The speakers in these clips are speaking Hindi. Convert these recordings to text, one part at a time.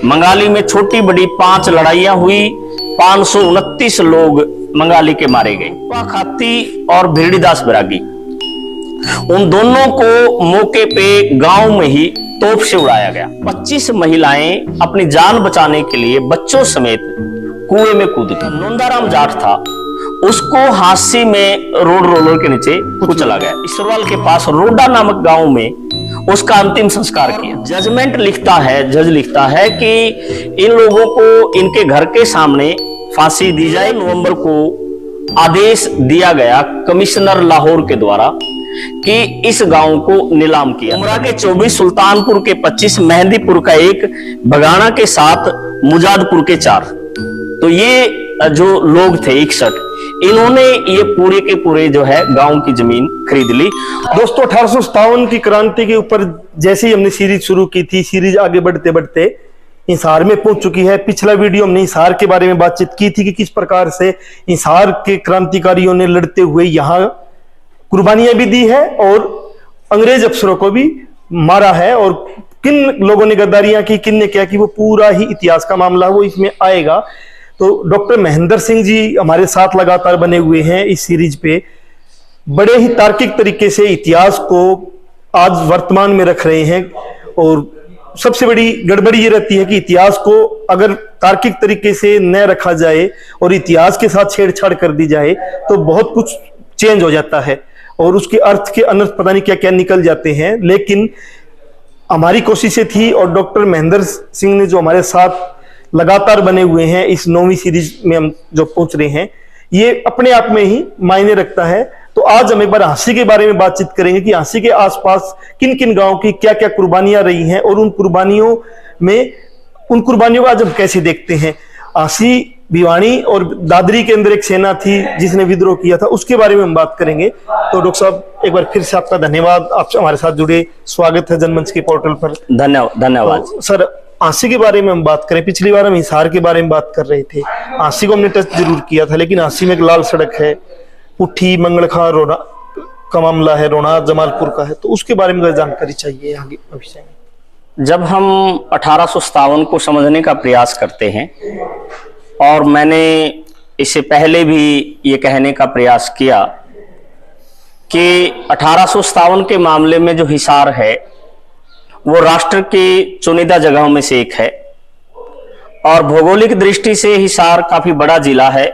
मंगाली में छोटी बड़ी 5 लड़ाइयां हुई, 529 लोग मंगाली के मारे गए। खाती और भिरड़ीदास बैरागी, उन दोनों को मौके पे गांव में ही तोप से उड़ाया गया। 25 महिलाएं अपनी जान बचाने के लिए बच्चों समेत कुएं में कूद गई। नंदाराम जाट था, उसको हादसे में रोड रोलर के नीचे कुचला गया। इसरवाल के पास रोडा नामक गांव में उसका अंतिम संस्कार किया। जजमेंट लिखता है, जज लिखता है कि इन लोगों को इनके घर के सामने फांसी दी जाए। नवंबर को आदेश दिया गया कमिश्नर लाहौर के द्वारा कि इस गांव को नीलाम किया। उमरा के 24, सुल्तानपुर के 25, मेहंदीपुर का 1, बगाना के 7, मुजादपुर के 4। तो ये जो लोग थे 61, इन्होंने ये पूरे के पूरे जो है गांव की जमीन खरीद ली। दोस्तों 1857 की क्रांति के ऊपर जैसे ही हमने सीरीज शुरू की थी, सीरीज आगे बढ़ते बढ़ते हिसार में पहुंच चुकी है। पिछला वीडियो हमने हिसार के बारे में बातचीत की थी कि किस प्रकार से हिसार के क्रांतिकारियों ने लड़ते हुए यहाँ कुर्बानियां भी दी है और अंग्रेज अफसरों को भी मारा है, और किन लोगों ने गद्दारियां की, किन ने क्या की, वो पूरा ही इतिहास का मामला वो इसमें आएगा। तो डॉक्टर महेंद्र सिंह जी हमारे साथ लगातार बने हुए हैं इस सीरीज पे, बड़े ही तार्किक तरीके से इतिहास को आज वर्तमान में रख रहे हैं। और सबसे बड़ी गड़बड़ी ये रहती है कि इतिहास को अगर तार्किक तरीके से न रखा जाए और इतिहास के साथ छेड़छाड़ कर दी जाए तो बहुत कुछ चेंज हो जाता है और उसके अर्थ के अनर्थ पता नहीं क्या क्या निकल जाते हैं। लेकिन हमारी कोशिशें थी और डॉक्टर महेंद्र सिंह ने जो हमारे साथ लगातार बने हुए हैं इस 9वीं सीरीज में हम जो पहुंच रहे हैं, ये अपने आप में ही मायने रखता है। तो आज हम एक बार हांसी के बारे में बातचीत करेंगे कि हांसी के आसपास किन किन गांवों की क्या क्या कुर्बानियां रही हैं और उन कुर्बानियों को आज हम कैसे देखते हैं। हांसी, भिवानी और दादरी के अंदर एक सेना थी जिसने विद्रोह किया था, उसके बारे में हम बात करेंगे। तो डॉक्टर साहब एक बार फिर से आपका धन्यवाद, आप हमारे साथ जुड़े, स्वागत है जनमंच के पोर्टल पर। धन्यवाद। तो सर, हांसी के बारे में हम बात करें, पिछली बार हम हिसार के बारे में बात कर रहे थे, हांसी को हमने टच जरूर किया था, लेकिन हांसी में एक लाल सड़क है, पुट्ठी मंगलखा रोना का मामला है, रोना जमालपुर का है, तो उसके बारे में जानकारी चाहिए आगे भविष्य में। जब हम 1857 को समझने का प्रयास करते हैं, और मैंने इससे पहले भी ये कहने का प्रयास किया कि 1857 के मामले में जो हिसार है वो राष्ट्र की चुनिंदा जगहों में से एक है, और भौगोलिक दृष्टि से हिसार काफी बड़ा जिला है।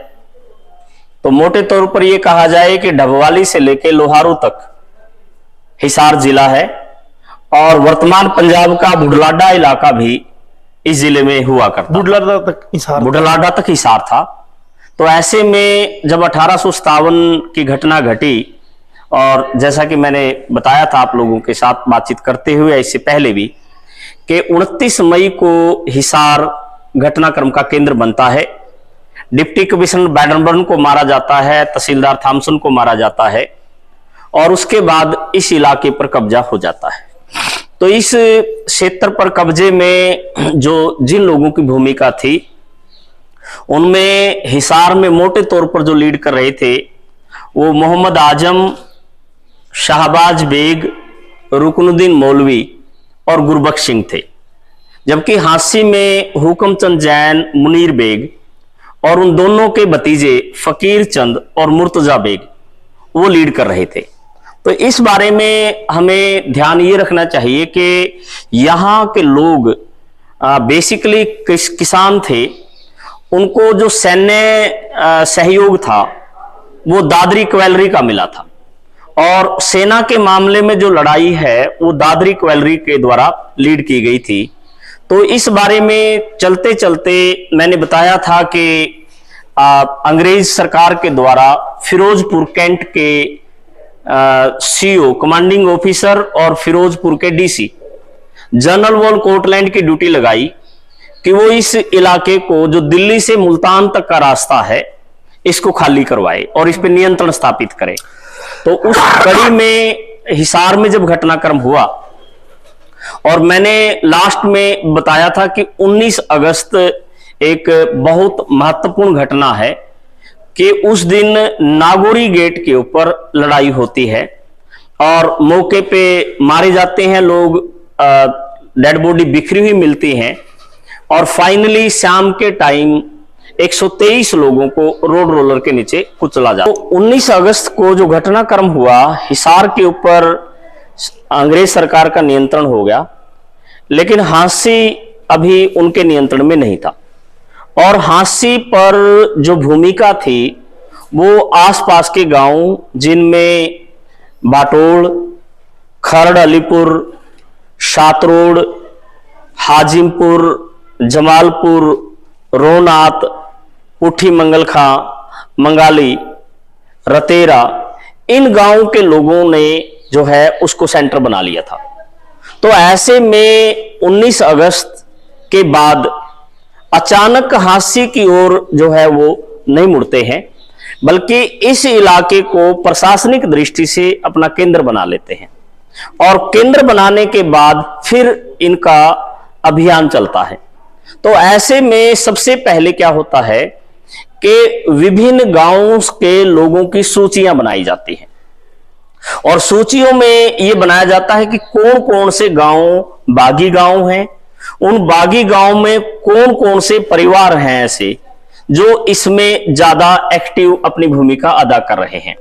तो मोटे तौर पर यह कहा जाए कि डबवाली से लेकर लोहारू तक हिसार जिला है, और वर्तमान पंजाब का बुढ़लाडा इलाका भी इस जिले में हुआ करता। बुढ़लाडा तक हिसार था। तो ऐसे में जब 1857 की घटना घटी, और जैसा कि मैंने बताया था आप लोगों के साथ बातचीत करते हुए इससे पहले भी, कि 29 मई को हिसार घटनाक्रम का केंद्र बनता है। डिप्टी कमिश्नर बैडनबर्न को मारा जाता है, तहसीलदार थॉमसन को मारा जाता है, और उसके बाद इस इलाके पर कब्जा हो जाता है। तो इस क्षेत्र पर कब्जे में जिन लोगों की भूमिका थी, उनमें हिसार में मोटे तौर पर जो लीड कर रहे थे वो मोहम्मद आजम, शाहबाज बेग, रुकनुद्दीन मौलवी और गुरबख्श सिंह थे। जबकि हांसी में हुकमचंद जैन, मुनीर बेग और उन दोनों के भतीजे फकीर चंद और मुर्तजा बेग वो लीड कर रहे थे। तो इस बारे में हमें ध्यान ये रखना चाहिए कि यहाँ के लोग बेसिकली किसान थे, उनको जो सैन्य सहयोग था वो दादरी कैवेलरी का मिला था, और सेना के मामले में जो लड़ाई है वो दादरी कैवेलरी के द्वारा लीड की गई थी। तो इस बारे में चलते चलते मैंने बताया था कि अंग्रेज सरकार के द्वारा फिरोजपुर कैंट के सीओ, कमांडिंग ऑफिसर और फिरोजपुर के डीसी जनरल वॉल कोटलैंड की ड्यूटी लगाई कि वो इस इलाके को, जो दिल्ली से मुल्तान तक का रास्ता है, इसको खाली करवाए और इस पे नियंत्रण स्थापित करे। तो उस कड़ी में हिसार में जब घटनाक्रम हुआ, और मैंने लास्ट में बताया था कि 19 अगस्त एक बहुत महत्वपूर्ण घटना है कि उस दिन नागौरी गेट के ऊपर लड़ाई होती है और मौके पे मारे जाते हैं लोग, डेड बॉडी बिखरी हुई मिलती हैं, और फाइनली शाम के टाइम 123 लोगों को रोड रोलर के नीचे कुचला जाता। तो 19 अगस्त को जो घटनाक्रम हुआ, हिसार के ऊपर अंग्रेज सरकार का नियंत्रण हो गया, लेकिन हांसी अभी उनके नियंत्रण में नहीं था। और हांसी पर जो भूमिका थी वो आसपास के गांव, जिनमें बाटोड़, खरड़ अलीपुर, शातरोड, हाजिमपुर, जमालपुर, रोहनाथ, पुठी मंगलखा, मंगाली, रतेरा, इन गांवों के लोगों ने जो है उसको सेंटर बना लिया था। तो ऐसे में 19 अगस्त के बाद अचानक हांसी की ओर जो है वो नहीं मुड़ते हैं, बल्कि इस इलाके को प्रशासनिक दृष्टि से अपना केंद्र बना लेते हैं। और केंद्र बनाने के बाद फिर इनका अभियान चलता है। तो ऐसे में सबसे पहले क्या होता है कि विभिन्न गांवों के लोगों की सूचियां बनाई जाती हैं, और सूचियों में यह बनाया जाता है कि कौन कौन से गांव बागी गांव हैं, उन बागी गांव में कौन कौन से परिवार हैं ऐसे जो इसमें ज्यादा एक्टिव अपनी भूमिका अदा कर रहे हैं।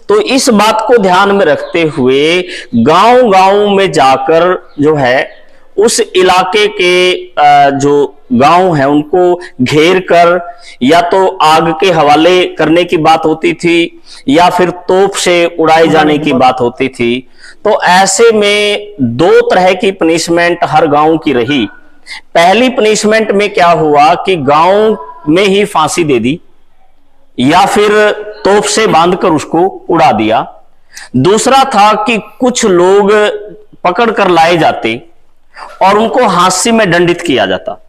तो इस बात को ध्यान में रखते हुए गांव गांव में जाकर जो है उस इलाके के जो गांव हैं उनको घेर कर या तो आग के हवाले करने की बात होती थी या फिर तोप से उड़ाए जाने की बात होती थी। तो ऐसे में दो तरह की पनिशमेंट हर गांव की रही। पहली पनिशमेंट में क्या हुआ कि गांव में ही फांसी दे दी या फिर तोप से बांधकर उसको उड़ा दिया। दूसरा था कि कुछ लोग पकड़ कर लाए जाते और उनको हांसी में दंडित किया जाता।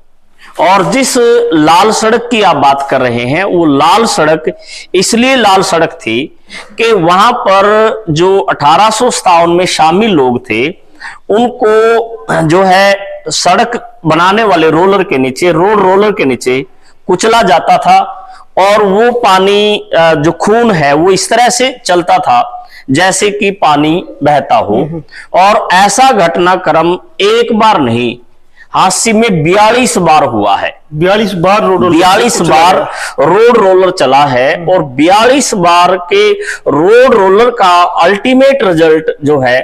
और जिस लाल सड़क की आप बात कर रहे हैं वो लाल सड़क इसलिए लाल सड़क थी कि वहां पर जो 1857 में शामिल लोग थे उनको जो है सड़क बनाने वाले रोलर के नीचे, रोड रोलर के नीचे कुचला जाता था और वो पानी जो खून है वो इस तरह से चलता था जैसे कि पानी बहता हो। और ऐसा घटनाक्रम एक बार नहीं, हांसी में 42 बार हुआ है। 42 बार रोड रोलर चला है और 42 बार के रोड रोलर का अल्टीमेट रिजल्ट जो है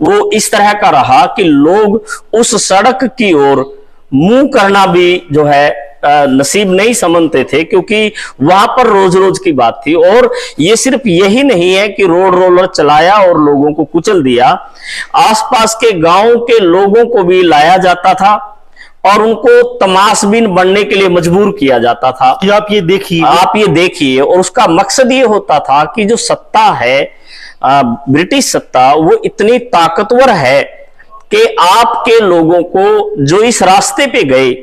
वो इस तरह का रहा कि लोग उस सड़क की ओर मुंह करना भी जो है नसीब नहीं समझते थे, क्योंकि वहां पर रोज रोज की बात थी। और ये सिर्फ यही नहीं है कि रोड रोलर चलाया और लोगों को कुचल दिया, आसपास के गांव के लोगों को भी लाया जाता था और उनको तमाशबीन बनने के लिए मजबूर किया जाता था कि आप ये देखिए। और उसका मकसद ये होता था कि जो सत्ता है, ब्रिटिश सत्ता, वो इतनी ताकतवर है कि आपके लोगों को जो इस रास्ते पे गए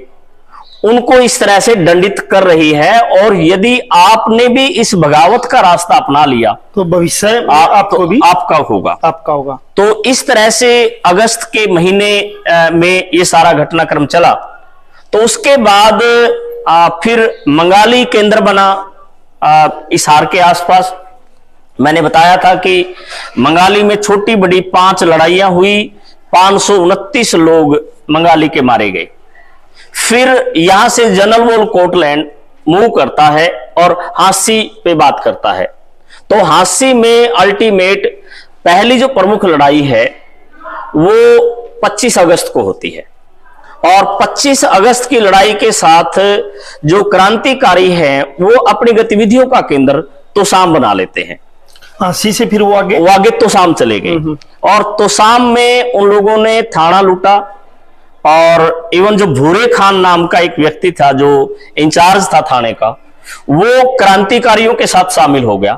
उनको इस तरह से दंडित कर रही है, और यदि आपने भी इस बगावत का रास्ता अपना लिया तो भविष्य आपको भी आपका होगा। तो इस तरह से अगस्त के महीने में ये सारा घटनाक्रम चला। तो उसके बाद फिर मंगाली केंद्र बना हिसार के आसपास। मैंने बताया था कि मंगाली में छोटी बड़ी 5 लड़ाइयां हुई, 529 लोग मंगाली के मारे गए। फिर यहां से जनरल वॉल कोटलैंड मूव करता है और हांसी पे बात करता है। तो हांसी में अल्टीमेट पहली जो प्रमुख लड़ाई है वो 25 अगस्त को होती है, और 25 अगस्त की लड़ाई के साथ जो क्रांतिकारी हैं वो अपनी गतिविधियों का केंद्र तोसाम बना लेते हैं। हांसी से फिर वो आगे तोसाम चले गए, और तोसाम में उन लोगों ने थाना लूटा, और इवन जो भूरे खान नाम का एक व्यक्ति था जो इंचार्ज था थाने का, वो क्रांतिकारियों के साथ शामिल हो गया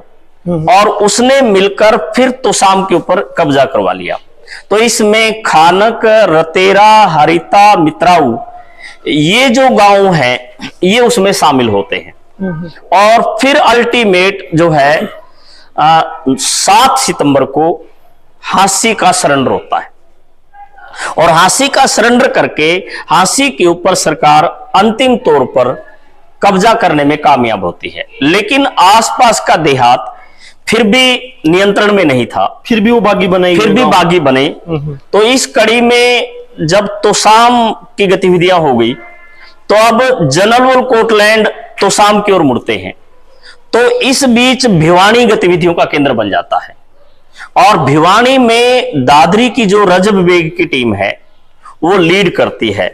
और उसने मिलकर फिर तोसाम के ऊपर कब्जा करवा लिया। तो इसमें खानक, रतेरा, हरिता, मित्राऊ, ये जो गांव हैं ये उसमें शामिल होते हैं। और फिर अल्टीमेट जो है 7 सितंबर को हांसी का सरेंडर होता है, और हांसी का सरेंडर करके हांसी के ऊपर सरकार अंतिम तौर पर कब्जा करने में कामयाब होती है। लेकिन आसपास का देहात फिर भी नियंत्रण में नहीं था, फिर भी बागी बने। तो इस कड़ी में जब तोसाम की गतिविधियां हो गई तो अब जनरल कोटलैंड तोसाम की ओर मुड़ते हैं। तो इस बीच भिवानी गतिविधियों का केंद्र बन जाता है और भिवानी में दादरी की जो रजब बेग की टीम है वो लीड करती है।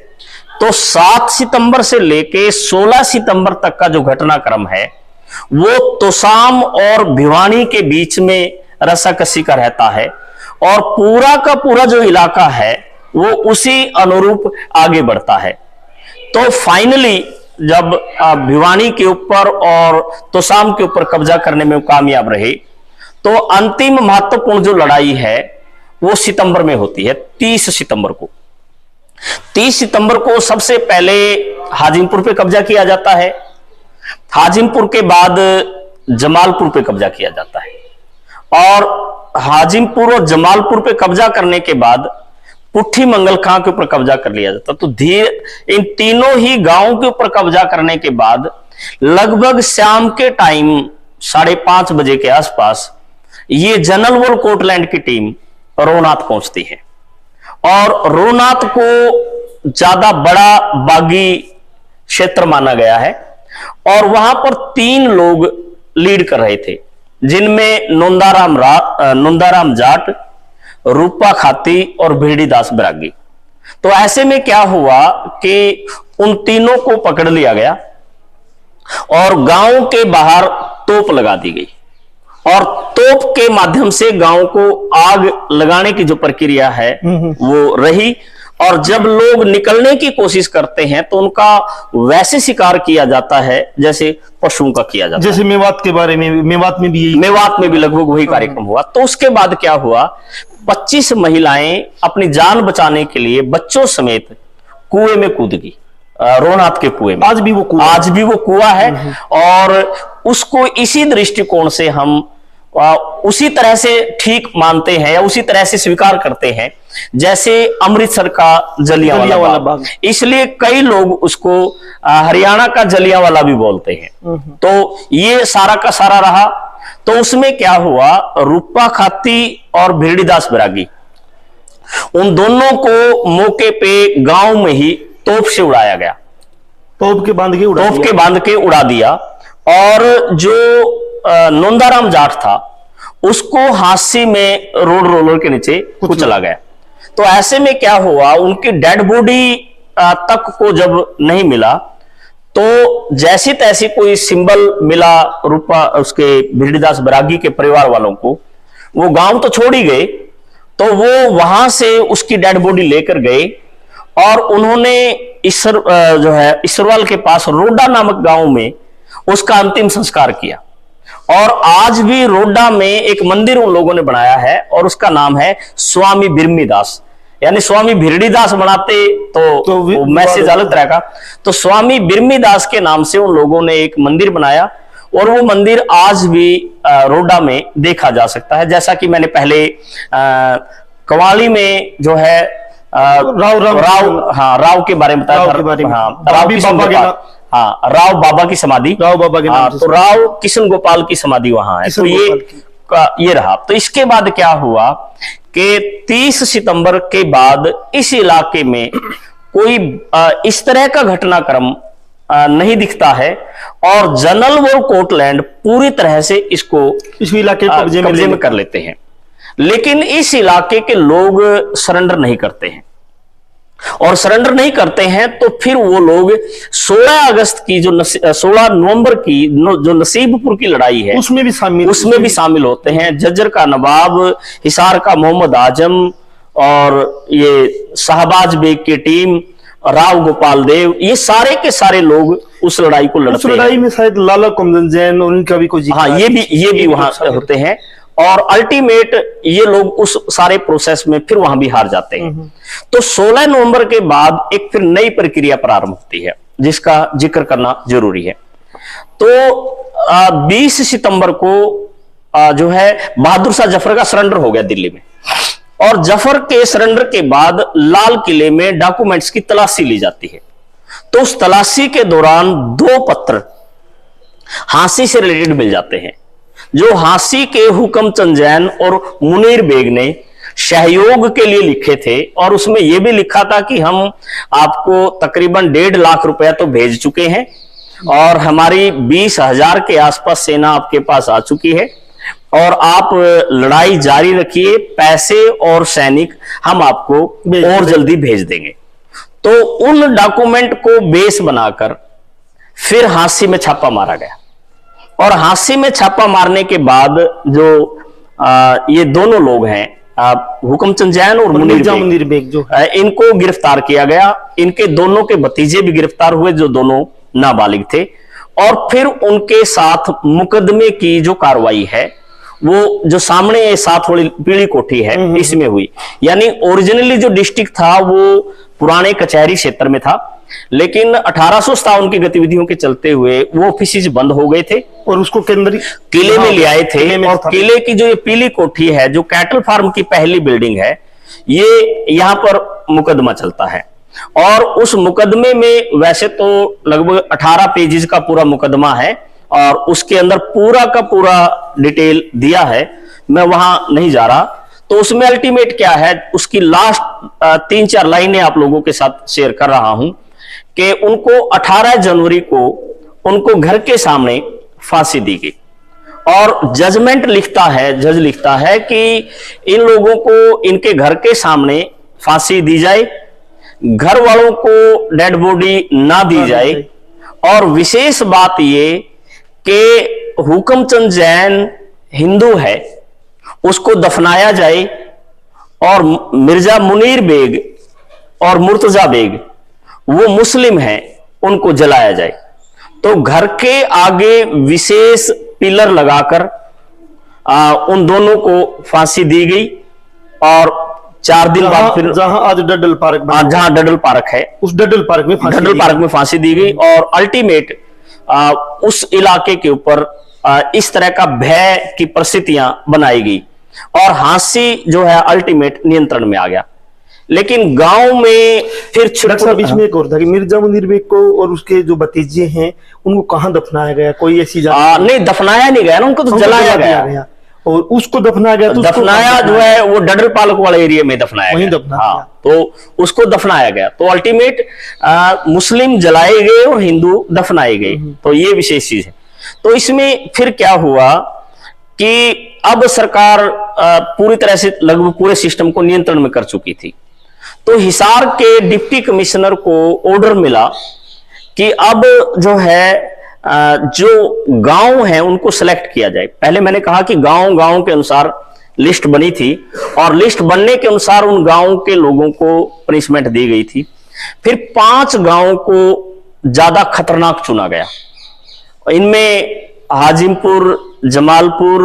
तो 7 सितंबर से लेके 16 सितंबर तक का जो घटनाक्रम है वो तोसाम और भिवानी के बीच में रस्साकसी का रहता है और पूरा का पूरा जो इलाका है वो उसी अनुरूप आगे बढ़ता है। तो फाइनली जब भिवानी के ऊपर और तोसाम के ऊपर कब्जा करने में वो कामयाब रहे तो अंतिम महत्वपूर्ण जो लड़ाई है वो सितंबर में होती है, 30 सितंबर को। 30 सितंबर को सबसे पहले हाजिमपुर पे कब्जा किया जाता है, हाजिमपुर के बाद जमालपुर पे कब्जा किया जाता है और हाजिमपुर और जमालपुर पे कब्जा करने के बाद पुट्ठी मंगल खां के ऊपर कब्जा कर लिया जाता। तो धीरे इन तीनों ही गांवों के ऊपर कब्जा करने के बाद लगभग शाम के टाइम 5:30 बजे के आसपास ये जनरल वॉर कोटलैंड की टीम रोहनाथ पहुंचती है और रोहनाथ को ज्यादा बड़ा बागी क्षेत्र माना गया है और वहां पर 3 लोग लीड कर रहे थे जिनमें नोंदाराम जाट, रूपा खाती और भिरड़ी दास बैरागी। तो ऐसे में क्या हुआ कि उन तीनों को पकड़ लिया गया और गांव के बाहर तोप लगा दी गई और तोप के माध्यम से गांव को आग लगाने की जो प्रक्रिया है वो रही और जब लोग निकलने की कोशिश करते हैं तो उनका वैसे शिकार किया जाता है जैसे पशुओं का किया जाता है। जैसे मेवात के बारे में, मेवात में भी लगभग वही कार्यक्रम हुआ। तो उसके बाद क्या हुआ, 25 महिलाएं अपनी जान बचाने के लिए बच्चों समेत कुएं में कूद गई, रोहनाथ के कुएं में। आज भी वो कुआं है और उसको इसी दृष्टिकोण से हम उसी तरह से ठीक मानते हैं या उसी तरह से स्वीकार करते हैं जैसे अमृतसर का जलियांवाला बाग। इसलिए कई लोग उसको हरियाणा का जलियांवाला भी बोलते हैं। तो ये सारा का सारा रहा। तो उसमें क्या हुआ, रूपा खाती और भिरड़ी दास बैरागी उन दोनों को मौके पे गांव में ही तोप से उड़ाया गया, तोप के बांध के उड़ा दिया और जो नोंदाराम जाट था उसको हादसे में रोड रोलर के नीचे कुचला गया। तो ऐसे में क्या हुआ, उनकी डेड बॉडी तक को जब नहीं मिला तो जैसी तैसी कोई सिंबल मिला रूपा उसके भिरड़ी दास बैरागी के परिवार वालों को, वो गांव तो छोड़ ही गए। तो वो वहां से उसकी डेड बॉडी लेकर गए और उन्होंने इसरवाल के पास रोडा नामक गांव में उसका अंतिम संस्कार किया। और आज भी रोडा में एक मंदिर उन लोगों ने बनाया है और उसका नाम है स्वामी बिरमी दास, यानी स्वामी भिरड़ी दास बनाते तो मैसेज अलग तरह का। तो स्वामी बिरमी दास के नाम से उन लोगों ने एक मंदिर बनाया और वो मंदिर आज भी रोडा में देखा जा सकता है। जैसा कि मैंने पहले कवाली में जो है राव के बारे में बताया, राव बाबा की समाधि, तो राव किशन गोपाल की समाधि वहां है। तो ये रहा। तो इसके बाद क्या हुआ कि 30 सितंबर के बाद इस इलाके में कोई इस तरह का घटनाक्रम नहीं दिखता है और जनरल वॉर कोटलैंड पूरी तरह से इस इलाके कब्जे में कर लेते हैं। लेकिन इस इलाके के लोग सरेंडर नहीं करते हैं और सरेंडर नहीं करते हैं तो फिर वो लोग 16 अगस्त की 16 नवंबर की जो नसीबपुर की लड़ाई है उसमें भी शामिल होते हैं। झज्जर का नवाब, हिसार का मोहम्मद आजम और ये शाहबाज बेग की टीम, राव गोपाल देव, ये सारे के सारे लोग उस लड़ाई को लड़ते हैं। लड़ाई में शायद लाला कुमदन जैन और उनका भी कुछ, हाँ, ये भी वहां होते हैं और अल्टीमेट ये लोग उस सारे प्रोसेस में फिर वहां भी हार जाते हैं। तो 16 नवंबर के बाद एक फिर नई प्रक्रिया प्रारंभ होती है जिसका जिक्र करना जरूरी है। तो 20 सितंबर को जो है बहादुर शाह जफर का सरेंडर हो गया दिल्ली में और जफर के सरेंडर के बाद लाल किले में डॉक्यूमेंट्स की तलाशी ली जाती है। तो उस तलाशी के दौरान 2 पत्र हांसी से रिलेटेड मिल जाते हैं जो हांसी के हुक्म चंद जैन और मुनीर बेग ने सहयोग के लिए लिखे थे, और उसमें यह भी लिखा था कि हम आपको तकरीबन 1.5 लाख रुपया तो भेज चुके हैं और हमारी 20,000 के आसपास सेना आपके पास आ चुकी है और आप लड़ाई जारी रखिए, पैसे और सैनिक हम आपको और जल्दी भेज देंगे। तो उन डॉक्यूमेंट को बेस बनाकर फिर हांसी में छापा मारा गया, और हांसी में छापा मारने के बाद जो ये दोनों लोग हैं, हुकमचंद जैन और मुनीर बेग जो इनको गिरफ्तार किया गया। इनके दोनों के भतीजे भी गिरफ्तार हुए जो दोनों नाबालिग थे, और फिर उनके साथ मुकदमे की जो कार्रवाई है वो जो सामने 7 वाली पीली कोठी है इसमें हुई। यानी ओरिजिनली जो डिस्ट्रिक्ट था वो पुराने कचहरी क्षेत्र में था, लेकिन 1857 की गतिविधियों के चलते हुए वो ऑफिस बंद हो गए थे और उसको केंद्रीय किले में ले आए थे। और किले की जो ये पीली कोठी है, जो कैटल फार्म की पहली बिल्डिंग है, ये यहां पर मुकदमा चलता है। और उस मुकदमे में वैसे तो लगभग 18 पेजेस का पूरा मुकदमा है और उसके अंदर पूरा का पूरा डिटेल दिया है, मैं वहां नहीं जा रहा। तो उसमें अल्टीमेट क्या है, उसकी लास्ट 3-4 लाइनें आप लोगों के साथ शेयर कर रहा हूं कि उनको 18 जनवरी को उनको घर के सामने फांसी दी गई, और जजमेंट जज लिखता है कि इन लोगों को इनके घर के सामने फांसी दी जाए, घर वालों को डेड बॉडी ना दी जाए, और विशेष बात ये कि हुकमचंद जैन हिंदू है उसको दफनाया जाए, और मिर्जा मुनीर बेग और मुर्तजा बेग वो मुस्लिम हैं उनको जलाया जाए। तो घर के आगे विशेष पिलर लगाकर उन दोनों को फांसी दी गई, और 4 दिन बाद फिर जहां आज डडल पार्क, जहां डडल पार्क है, उस डडल पार्क में फांसी दी गई। और अल्टीमेट उस इलाके के ऊपर इस तरह का भय की परिस्थितियां बनाई गई, और हांसी जो है अल्टीमेट नियंत्रण में आ गया। लेकिन गांव में फिर इसमें एक और था कि मिर्जा मुनीर बेग को और उसके जो भतीजे हैं उनको कहां दफनाया गया? कोई ऐसी जगह नहीं, दफनाया नहीं गया ना, उनको तो जलाया गया। और उसको दफनाया गया, तो दफनाया जो है वो डडल पार्क वाले एरिया में दफनाया गया। हाँ, तो उसको दफनाया गया। तो अल्टीमेट मुस्लिम जलाए गए और हिंदू दफनाए गए। तो ये विशेष चीज है। तो इसमें फिर क्या हुआ कि अब सरकार पूरी तरह से लगभग पूरे सिस्टम को नियंत्रण में कर चुकी थी। तो हिसार के डिप्टी कमिश्नर को ऑर्डर मिला कि अब जो है जो गांव हैं उनको सेलेक्ट किया जाए। पहले मैंने कहा कि गांव के अनुसार लिस्ट बनी थी, और लिस्ट बनने के अनुसार उन गांव के लोगों को पनिशमेंट दी गई थी। फिर 5 गांव को ज्यादा खतरनाक चुना गया। इनमें हाजिमपुर, जमालपुर,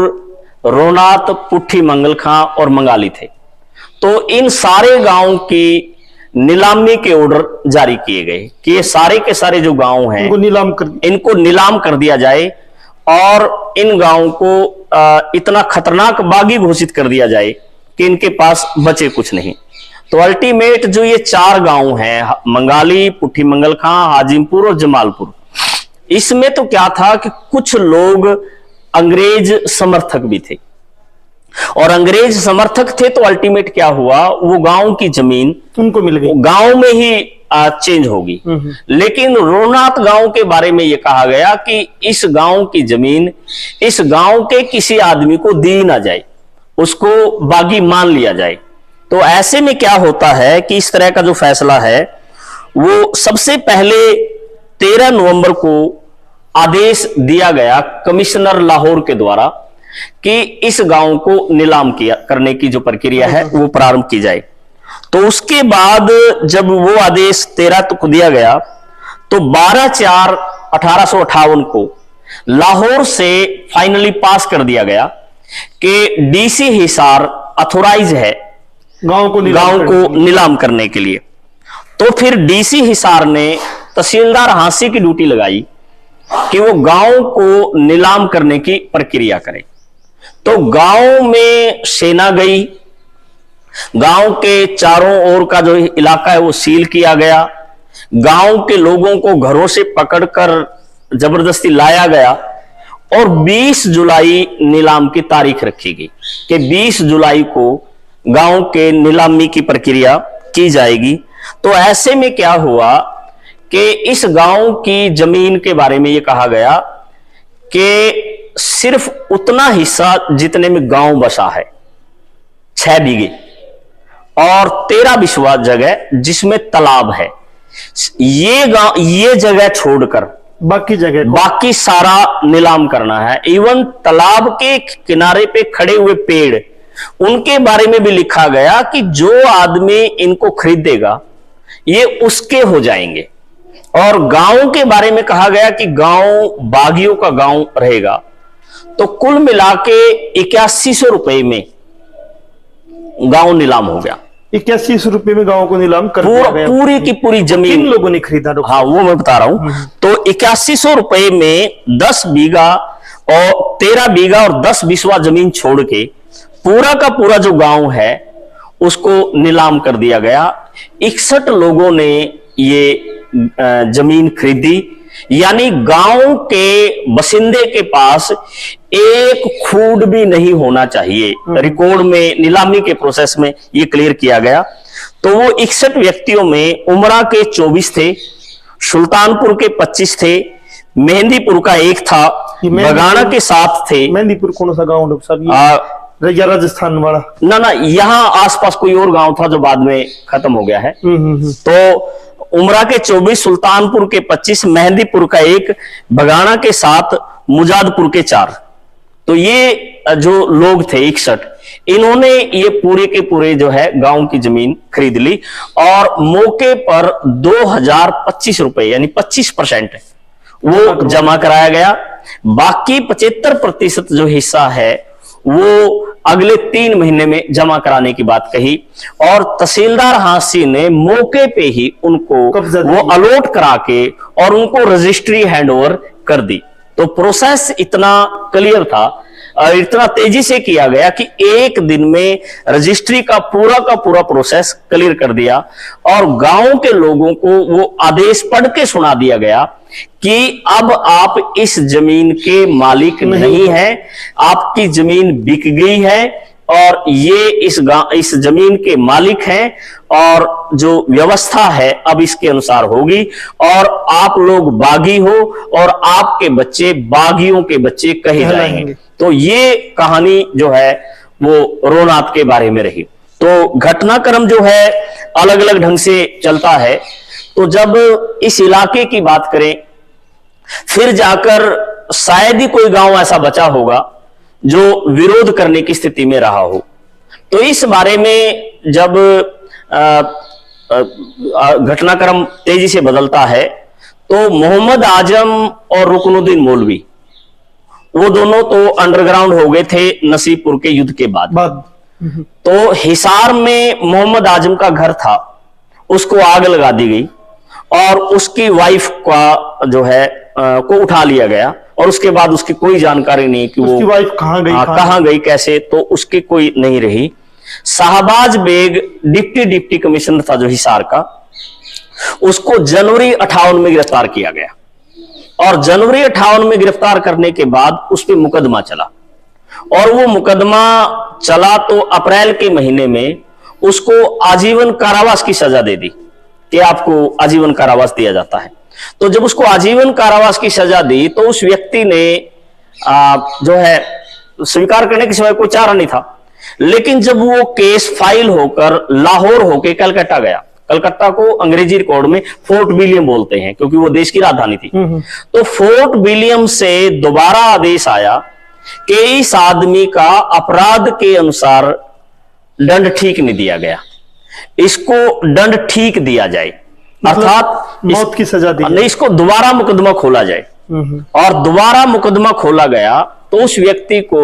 रोनात, पुट्ठी, मंगलखां और मंगाली थे। तो इन सारे गांव की नीलामी के ऑर्डर जारी किए गए कि ये सारे के सारे जो गांव हैं इनको नीलाम कर दिया जाए, और इन गांवों को इतना खतरनाक बागी घोषित कर दिया जाए कि इनके पास बचे कुछ नहीं। तो अल्टीमेट जो ये 4 गांव हैं, मंगाली, पुट्ठी मंगलखां, हाजिमपुर और जमालपुर, इसमें तो क्या था कि कुछ लोग अंग्रेज समर्थक भी थे, और अंग्रेज समर्थक थे। तो अल्टीमेट क्या हुआ, वो गांव की जमीन उनको मिल गई, गांव में ही चेंज होगी। लेकिन रोनात गांव के बारे में यह कहा गया कि इस गांव की जमीन इस गांव के किसी आदमी को दी ना जाए, उसको बागी मान लिया जाए। तो ऐसे में क्या होता है कि इस तरह का जो फैसला है वो सबसे पहले 13 नवंबर को आदेश दिया गया कमिश्नर लाहौर के द्वारा कि इस गांव को नीलाम करने की जो प्रक्रिया है वो प्रारंभ की जाए। तो उसके बाद जब वो आदेश 13 को दिया गया, तो 12/4/1858 को लाहौर से फाइनली पास कर दिया गया कि डीसी हिसार अथोराइज है गांव को नीलाम करने के लिए। तो फिर डीसी हिसार ने तहसीलदार हांसी की ड्यूटी लगाई कि वो गांव को नीलाम करने की प्रक्रिया करे। तो गांव में सेना गई, गांव के चारों ओर का जो इलाका है वो सील किया गया, गांव के लोगों को घरों से पकड़कर जबरदस्ती लाया गया, और 20 जुलाई नीलाम की तारीख रखी गई कि 20 जुलाई को गांव के नीलामी की प्रक्रिया की जाएगी। तो ऐसे में क्या हुआ कि इस गांव की जमीन के बारे में यह कहा गया कि सिर्फ उतना हिस्सा जितने में गांव बसा है 6 बीघे और 13 बिस्वा जगह जिसमें तालाब है, ये जगह छोड़कर बाकी सारा नीलाम करना है। इवन तालाब के किनारे पे खड़े हुए पेड़, उनके बारे में भी लिखा गया कि जो आदमी इनको खरीदेगा ये उसके हो जाएंगे। और गांव के बारे में कहा गया कि गांव बागियों का गांव रहेगा। तो कुल मिला के 8100 रुपए में गांव नीलाम हो गया। 8100 रुपए में गांव को नीलाम कर दिया गया। पूरी की पूरी जमीन किन लोगों ने खरीदा? हाँ, वो मैं बता रहा हूं। तो 8100 रुपए में 10 बीघा और 13 बीघा और 10 बिस्वा जमीन छोड़ के पूरा का पूरा जो गांव है उसको नीलाम कर दिया गया। 61 लोगों ने ये जमीन खरीदी, यानी गांव के बसिंदे के पास एक खूड भी नहीं होना चाहिए। रिकॉर्ड में नीलामी के प्रोसेस में ये क्लियर किया गया। तो वो 61 व्यक्तियों में उमरा के 24 थे, सुल्तानपुर के 25 थे, मेहंदीपुर का 1 था, बगाना के 7 थे। मेहंदीपुर कौन सा गांव डॉक्टर साहब? राजस्थान वाला? ना, यहाँ आसपास कोई और गांव था जो बाद में खत्म हो गया है। तो उमरा के 24, सुल्तानपुर के 25, मेहंदीपुर का 1, बगाना के 7, मुजादपुर के 4। तो ये जो लोग थे 61, इन्होंने ये पूरे के पूरे जो है गांव की जमीन खरीद ली और मौके पर 2025 रुपए यानी 25% वो जमा कराया गया। बाकी 75% जो हिस्सा है वो अगले 3 महीने में जमा कराने की बात कही और तहसीलदार हांसी ने मौके पे ही उनको वो अलॉट करा के और उनको रजिस्ट्री हैंडओवर कर दी। तो प्रोसेस इतना क्लियर था और इतना तेजी से किया गया कि एक दिन में रजिस्ट्री का पूरा प्रोसेस क्लियर कर दिया और गांव के लोगों को वो आदेश पढ़ के सुना दिया गया कि अब आप इस जमीन के मालिक नहीं हैं, आपकी जमीन बिक गई है और ये इस जमीन के मालिक हैं और जो व्यवस्था है अब इसके अनुसार होगी और आप लोग बागी हो और आपके बच्चे बागियों के बच्चे कहे जाएंगे। तो ये कहानी जो है वो रोनाथ के बारे में रही। तो घटनाक्रम जो है अलग अलग ढंग से चलता है। तो जब इस इलाके की बात करें, फिर जाकर शायद ही कोई गांव ऐसा बचा होगा जो विरोध करने की स्थिति में रहा हो। तो इस बारे में जब घटनाक्रम तेजी से बदलता है तो मोहम्मद आजम और रुकनुद्दीन मौलवी वो दोनों तो अंडरग्राउंड हो गए थे नसीबपुर के युद्ध के बाद। तो हिसार में मोहम्मद आजम का घर था, उसको आग लगा दी गई और उसकी वाइफ का जो है को उठा लिया गया और उसके बाद उसकी कोई जानकारी नहीं कि वो वाइफ कहां गई कैसे, तो उसकी कोई नहीं रही। शाहबाज बेग डिप्टी कमिश्नर था जो हिसार का, उसको जनवरी 58 में गिरफ्तार किया गया और जनवरी 58 में गिरफ्तार करने के बाद उस पर मुकदमा चला और वो मुकदमा चला तो अप्रैल के महीने में उसको आजीवन कारावास की सजा दे दी कि आपको आजीवन कारावास दिया जाता है। तो जब उसको आजीवन कारावास की सजा दी तो उस व्यक्ति ने जो है स्वीकार करने के सिवाय कोई चारा नहीं था। लेकिन जब वो केस फाइल होकर लाहौर होके कलकत्ता गया, कलकत्ता को अंग्रेजी रिकॉर्ड में फोर्ट विलियम बोलते हैं क्योंकि वो देश की राजधानी थी, तो फोर्ट विलियम से दोबारा आदेश आया कि इस आदमी का अपराध के अनुसार दंड ठीक नहीं दिया गया, इसको दंड ठीक दिया जाए, अर्थात मौत की सजा दी नहीं, इसको दोबारा मुकदमा खोला जाए। और दोबारा मुकदमा खोला गया तो उस व्यक्ति को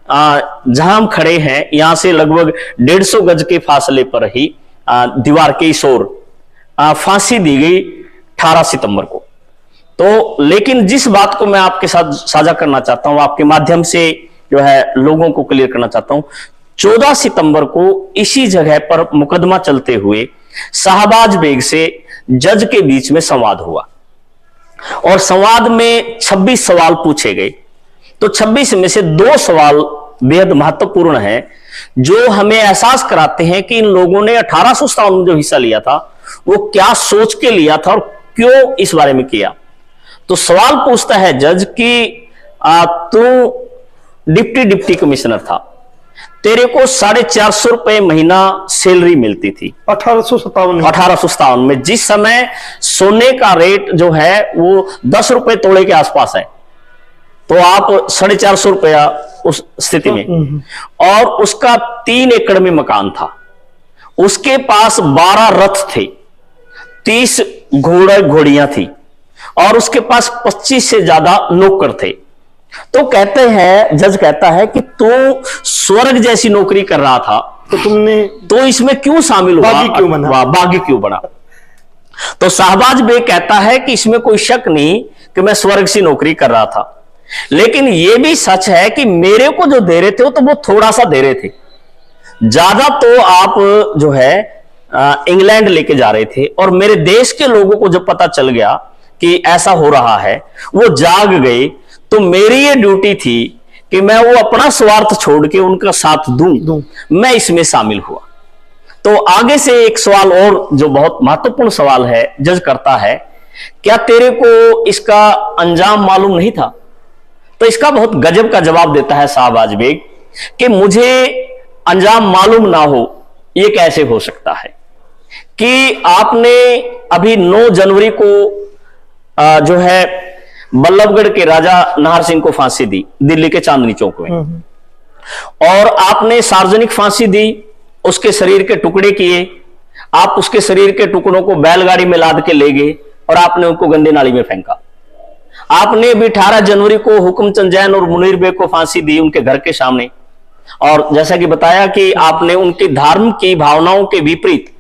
जहां हम खड़े हैं यहां से लगभग 150 गज के फासले पर ही दीवार के इस ओर फांसी दी गई 18 सितंबर को। तो लेकिन जिस बात को मैं आपके साथ साझा करना चाहता हूं, आपके माध्यम से जो है लोगों को क्लियर करना चाहता हूं, 14 सितंबर को इसी जगह पर मुकदमा चलते हुए शाहबाज बेग से जज के बीच में संवाद हुआ और संवाद में 26 सवाल पूछे गए। तो 26 में से 2 सवाल बेहद महत्वपूर्ण है, जो हमें एहसास कराते हैं कि इन लोगों ने 1857 में जो हिस्सा लिया था वो क्या सोच के लिया था और क्यों इस बारे में किया। तो सवाल पूछता है जज कि तू डिप्टी कमिश्नर था, तेरे को 450 रुपए महीना सैलरी मिलती थी 1857 में, जिस समय सोने का रेट जो है वो 10 रुपए तोड़े के आसपास है। तो आप 450 रुपया उस स्थिति में, और उसका 3 एकड़ में मकान था, उसके पास 12 रथ थे, 30 घोड़ियां थी, और उसके पास 25 से ज्यादा नौकर थे। तो कहते हैं, जज कहता है कि तू स्वर्ग जैसी नौकरी कर रहा था, तो इसमें क्यों शामिल हुआ, बागी क्यों बना। तो शाहबाज बेग कहता है कि इसमें कोई शक नहीं कि मैं स्वर्ग सी नौकरी कर रहा था, लेकिन यह भी सच है कि मेरे को जो दे रहे थे तो वो थोड़ा सा दे रहे थे, ज्यादा तो आप जो है इंग्लैंड लेके जा रहे थे। और मेरे देश के लोगों को जब पता चल गया कि ऐसा हो रहा है, वो जाग गए। तो मेरी ये ड्यूटी थी कि मैं वो अपना स्वार्थ छोड़ के उनका साथ दूं। मैं इसमें शामिल हुआ। तो आगे से एक सवाल और जो बहुत महत्वपूर्ण सवाल है, जज करता है, क्या तेरे को इसका अंजाम मालूम नहीं था। तो इसका बहुत गजब का जवाब देता है शाहबाज बेग कि मुझे अंजाम मालूम ना हो यह कैसे हो सकता है कि आपने अभी 9 जनवरी को जो है बल्लभगढ़ के राजा नाहर सिंह को फांसी दी दिल्ली के चांदनी चौक में, और आपने सार्वजनिक फांसी दी, उसके शरीर के टुकड़े किए, आप उसके शरीर के टुकड़ों को बैलगाड़ी में लाद के ले गए और आपने उनको गंदे नाली में फेंका। आपने भी 18 जनवरी को हुक्मचंद जैन और मुनीर बेग को फांसी दी उनके घर के सामने, और जैसा कि बताया कि आपने उनकी धर्म की भावनाओं के विपरीत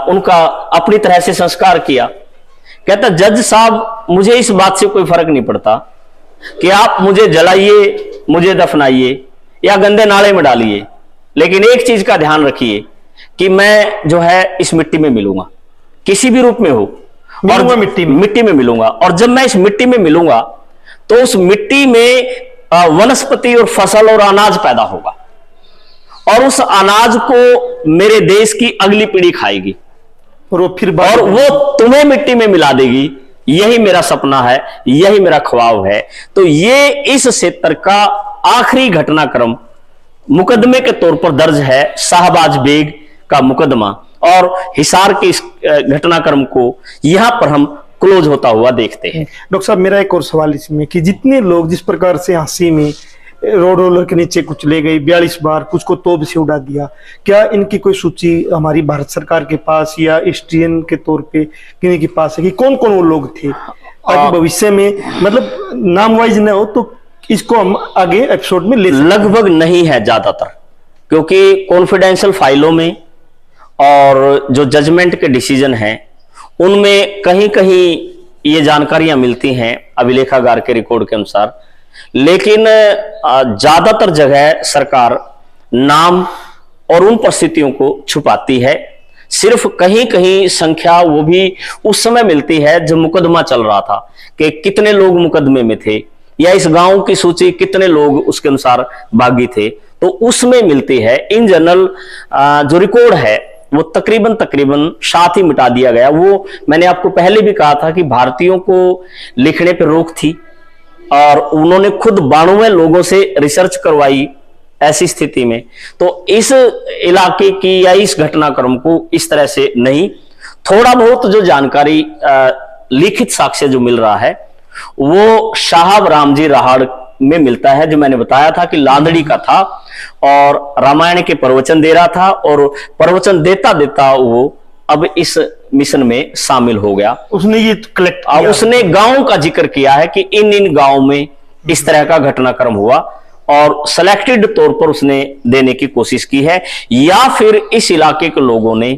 उनका अपनी तरह से संस्कार किया। कहता जज साहब, मुझे इस बात से कोई फर्क नहीं पड़ता कि आप मुझे जलाइए, मुझे दफनाइए या गंदे नाले में डालिए, लेकिन एक चीज का ध्यान रखिए कि मैं जो है इस मिट्टी में मिलूंगा, किसी भी रूप में हो, और मिट्टी में मिलूंगा। और जब मैं इस मिट्टी में मिलूंगा तो उस मिट्टी में वनस्पति और फसल और अनाज पैदा होगा, और उस अनाज को मेरे देश की अगली पीढ़ी खाएगी, और वो तुम्हें मिट्टी में मिला देगी। यही मेरा सपना है, यही मेरा ख्वाब है। तो ये इस क्षेत्र का आखिरी घटनाक्रम मुकदमे के तौर पर दर्ज है, शाहबाज बेग का मुकदमा, और हिसार के इस घटनाक्रम को यहां पर हम क्लोज होता हुआ देखते हैं। डॉक्टर साहब, मेरा एक और सवाल इसमें कि जितने लोग जिस प्रकार से हांसी में रोड रोलर के नीचे कुछ ले गई 42 बार, कुछ को तोप से उड़ा दिया, क्या इनकी कोई सूची हमारी भारत सरकार के पास या एसटीएन के तौर पे किन्हीं के पास है कि कौन कौन वो लोग थे, ताकि भविष्य में मतलब नाम वाइज न हो तो इसको हम आगे एपिसोड में ले सकते। लगभग नहीं है ज्यादातर, क्योंकि कॉन्फिडेंशियल फाइलों में और जो जजमेंट के डिसीजन हैं उनमें कहीं कहीं ये जानकारियां मिलती हैं अभिलेखागार के रिकॉर्ड के अनुसार, लेकिन ज्यादातर जगह सरकार नाम और उन परिस्थितियों को छुपाती है। सिर्फ कहीं कहीं संख्या वो भी उस समय मिलती है जब मुकदमा चल रहा था कि कितने लोग मुकदमे में थे, या इस गांव की सूची कितने लोग उसके अनुसार बागी थे, तो उसमें मिलती है। इन जनरल जो रिकॉर्ड है वो तकरीबन साथ ही मिटा दिया गया। वो मैंने आपको पहले भी कहा था कि भारतीयों को लिखने पर रोक थी, और उन्होंने खुद 92 लोगों से रिसर्च करवाई। ऐसी स्थिति में तो इस इलाके की या इस घटनाक्रम को इस तरह से नहीं, थोड़ा बहुत जो जानकारी लिखित साक्ष्य जो मिल रहा है वो साहब रामजी राहड़ में मिलता है, जो मैंने बताया था कि लादड़ी का था और रामायण के प्रवचन दे रहा था, और प्रवचन देता देता वो अब इस मिशन में शामिल हो गया। उसने ये कलेक्ट किया, उसने गांव का जिक्र किया है कि इन गांव में इस तरह का घटनाक्रम हुआ, और सिलेक्टेड तौर पर उसने देने की कोशिश की है, या फिर इस इलाके के लोगों ने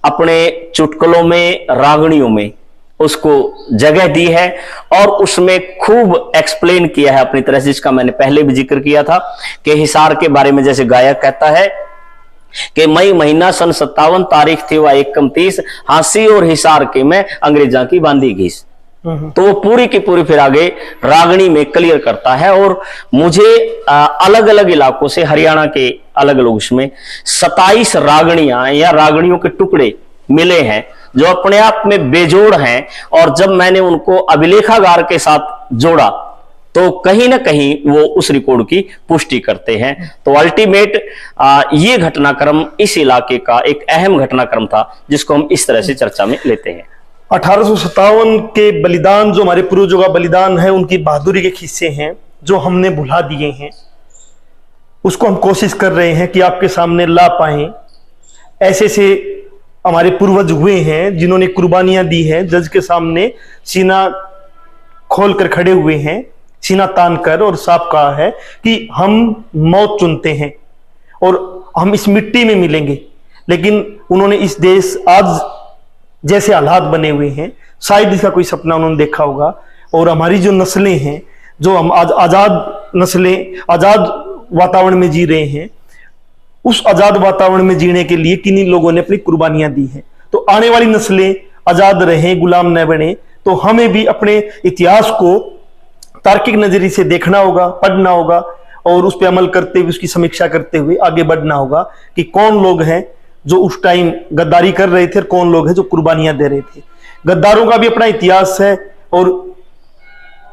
अपने चुटकुलों में, रागणियों में उसको जगह दी है, और उसमें खूब एक्सप्लेन किया है अपनी तरह से, जिसका मैंने पहले भी जिक्र किया था कि हिसार के बारे में जैसे गायक कहता है कि मई महीना सन 57 तारीख थी वह 1 कम 30, हांसी और हिसार के में अंग्रेजा की बांधी घीस। तो वो पूरी की पूरी फिर आगे रागणी में क्लियर करता है। और मुझे अलग अलग इलाकों से, हरियाणा के अलग अलग उसमें 27 रागणियां या रागणियों के टुकड़े मिले हैं जो अपने आप में बेजोड़ हैं। और जब मैंने उनको अभिलेखागार के साथ जोड़ा तो कहीं ना कहीं वो उस रिकॉर्ड की पुष्टि करते हैं। तो अल्टीमेट ये घटनाक्रम इस इलाके का एक अहम घटनाक्रम था जिसको हम इस तरह से चर्चा में लेते हैं। 1857 के बलिदान, जो हमारे पूर्वजों का बलिदान है, उनकी बहादुरी के किस्से हैं जो हमने भुला दिए हैं, उसको हम कोशिश कर रहे हैं कि आपके सामने ला पाए। ऐसे से हमारे पूर्वज हुए हैं जिन्होंने कुर्बानियां दी हैं, जज के सामने सीना खोल कर खड़े हुए हैं, सीना तान कर, और साफ कहा है कि हम मौत चुनते हैं और हम इस मिट्टी में मिलेंगे। लेकिन उन्होंने इस देश आज जैसे हालात बने हुए हैं, शायद इसका कोई सपना उन्होंने देखा होगा। और हमारी जो नस्लें हैं, जो हम आज आजाद नस्लें आजाद वातावरण में जी रहे हैं, उस आजाद वातावरण में जीने के लिए किन्हीं लोगों ने अपनी कुर्बानियां दी हैं। तो आने वाली नस्लें आजाद रहें, गुलाम न बने, तो हमें भी अपने इतिहास को तार्किक नजरिए से देखना होगा, पढ़ना होगा और उस पर अमल करते हुए, उसकी समीक्षा करते हुए आगे बढ़ना होगा कि कौन लोग हैं जो उस टाइम गद्दारी कर रहे थे और कौन लोग हैं जो कुर्बानियां दे रहे थे। गद्दारों का भी अपना इतिहास है और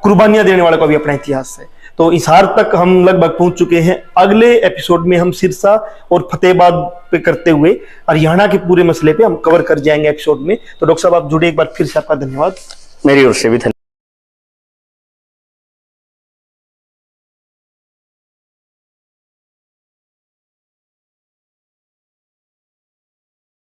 कुर्बानियां देने वालों का भी अपना इतिहास है। तो हिसार तक हम लगभग पहुंच चुके हैं। अगले एपिसोड में हम सिरसा और फतेहाबाद पे करते हुए हरियाणा के पूरे मसले पे हम कवर कर जाएंगे एपिसोड में। तो डॉक्टर साहब आप जुड़े, एक बार फिर से आपका धन्यवाद। मेरी ओर से भी धन्यवाद।